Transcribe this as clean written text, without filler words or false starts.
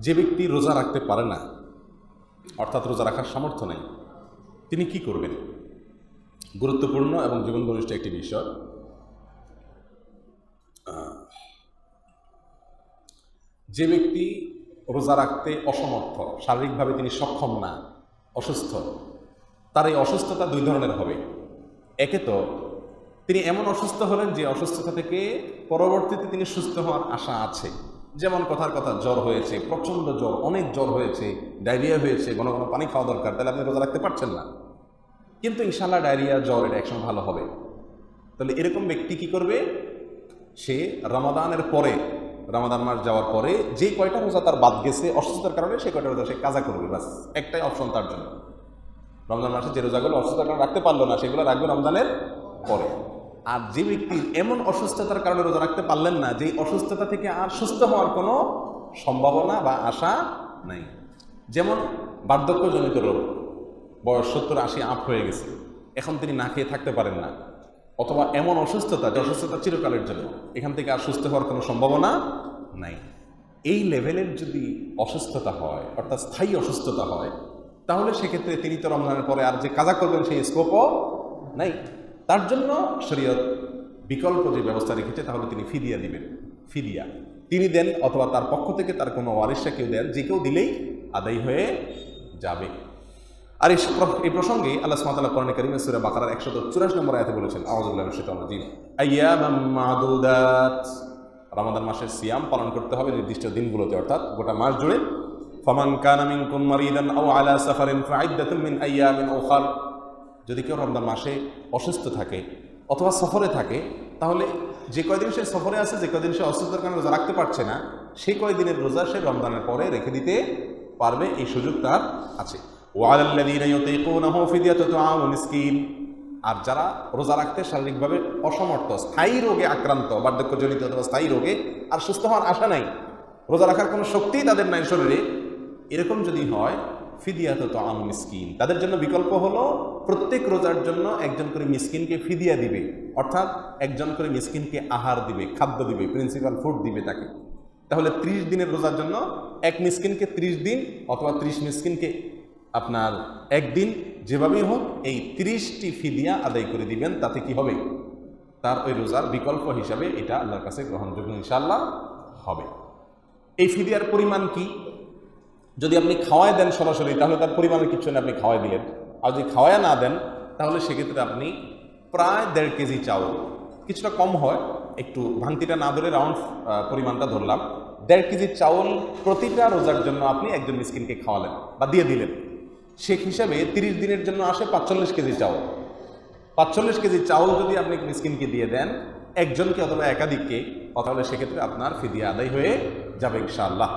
যে ব্যক্তি রোজা রাখতে পারে না, অর্থাৎ রোজা রাখার সামর্থ্য নেই, তিনি কি করবেন? গুরুত্বপূর্ণ এবং জীবন ঘনিষ্ঠ একটি বিষয়। যে ব্যক্তি রোজা রাখতে অসমর্থ, শারীরিকভাবে তিনি সক্ষম না, অসুস্থ, তার এই অসুস্থতা দুই ধরনের হবে। একে তো তিনি এমন অসুস্থ হলেন যে অসুস্থতা থেকে পরবর্তীতে তিনি সুস্থ হওয়ার আশা আছে, যেমন কথার কথা জ্বর হয়েছে, প্রচণ্ড জ্বর, অনেক জ্বর হয়েছে, ডায়রিয়া হয়েছে, ঘন ঘন পানি খাওয়া দরকার, তাহলে আপনি রোজা রাখতে পারছেন না, কিন্তু ইনশাআল্লাহ ডায়রিয়া জ্বর এটা একসময় ভালো হবে। তাহলে এরকম ব্যক্তি কি করবে? সে রমাদানের পরে, রমাদান মাস যাওয়ার পরে যে কয়টা রোজা তার বাদ গেছে অসুস্থতার কারণে, সেই কয়টা রোজা সে কাজা করবে। বাস একটাই অপশন তার জন্য। রমজান মাসে যে রোজাগুলো অসুস্থতার কারণে রাখতে পারলো না, সেগুলো রাখবে রমজানের পরে। আর যে ব্যক্তি এমন অসুস্থতার কারণে রোজা রাখতে পারলেন না, যে অসুস্থতা থেকে আর সুস্থ হওয়ার কোনো সম্ভাবনা বা আশা নাই, যেমন বার্ধক্যজনিত রোগ, বয়স 70-80 আপ হয়ে গেছে, এখন তিনি না খেয়ে থাকতে পারেন না, অথবা এমন অসুস্থতা যে অসুস্থতা চিরকালের জন্য, এখান থেকে আর সুস্থ হওয়ার কোনো সম্ভাবনা নাই, এই লেভেলের যদি অসুস্থতা হয়, অর্থাৎ স্থায়ী অসুস্থতা হয়, তাহলে সেক্ষেত্রে তিনি তো রমজানের পরে আর যে কাজা করবেন সেই স্কোপও নাই। তার জন্য শরীয়ত বিকল্প যে ব্যবস্থা রেখেছে, তাহলে তিনি ফিদিয়া দিবেন। ফিদিয়া তিনি দেন, অথবা তার পক্ষ থেকে তার কোনো ওয়ারিসা কেউ দেন, যে কেউ দিলেই আদায় হয়ে যাবে। আর এই প্রসঙ্গে আল্লাহ সুবহানাহু ওয়া তাআলা কোরআনে কারীমে সূরা বাকারার 184 নম্বর আয়াতে বলেছেন, আউযু বিল্লাহি মিনাশ শাইতানির রাজীম, আইয়ামাম মা'দুদাত, রমাদান মাসের সিয়াম পালন করতে হবে নির্দিষ্ট দিনগুলোতে, অর্থাৎ গোটা মাস জুড়ে। ফামান কানা মিনকুম মারিদান আও আলা সাফারিন ফাইদ্দাতুম মিন আইয়ামিন উখার, যদি কেউ রমজান মাসে অসুস্থ থাকে অথবা সফরে থাকে, তাহলে যে কয়দিন সে সফরে আছে, যে কয়দিন সে অসুস্থতার কারণে রোজা রাখতে পারছে না, সেই কয়দিনের রোজা সে রমজানের পরে রেখে দিতে পারবে, এই সুযোগ তার আছে। ওয়ালাল্লাযীনা ইউতীকুনাহু ফিদিয়াতু তুআমু মিসকিন, আর যারা রোজা রাখতে শারীরিকভাবে অসমর্থ, স্থায়ী রোগে আক্রান্ত, বার্ধক্যজনিত অথবা স্থায়ী রোগে আর সুস্থ হওয়ার আশা নাই, রোজা রাখার কোনো শক্তিই তাদের নাই শরীরে, এরকম যদি হয়, ফিদিয়াতু তুআমু মিসকিন, তাদের জন্য বিকল্প হলো প্রত্যেক রোজার জন্য একজন করে মিসকিনকে ফিদিয়া দিবে, অর্থাৎ একজন করে মিসকিনকে আহার দিবে, খাদ্য দিবে, প্রিন্সিপাল ফুড দিবে তাকে। তাহলে 30 দিনের রোজার জন্য এক মিসকিনকে 30 দিন, অথবা 30 মিসকিনকে আপনার একদিন, যেভাবেই হোক এই 30টি ফিদিয়া আদায় করে দিবেন। তাতে কি হবে? তার ওই রোজার বিকল্প হিসাবে এটা আল্লাহর কাছে গ্রহণযোগ্য ইনশাআল্লাহ হবে। এই ফিদিয়ার পরিমাণ কি? যদি আপনি খাওয়ায় দেন সরাসরি, তাহলে তার পরিমাণের কিছু না, আপনি খাওয়াই দিলেন। আর যদি খাওয়ায় না দেন, তাহলে সেক্ষেত্রে আপনি প্রায় 1.5 কেজি চাউল, কিছুটা কম হয়, একটু ভাঙতিটা না ধরে রাউন্ড পরিমাণটা ধরলাম, 1.5 কেজি চাউল প্রতিটা রোজার জন্য আপনি একজন মিসকিনকে খাওয়ালেন বা দিয়ে দিলেন। শেখ হিসাবে 30 দিনের জন্য আসে 45 কেজি চাউল। 45 কেজি চাউল যদি আপনি মিসকিনকে দিয়ে দেন, একজনকে অথবা একাধিককে, তাহলে সেক্ষেত্রে আপনার ফিদিয়া আদায় হয়ে যাবে ইনশাআল্লাহ।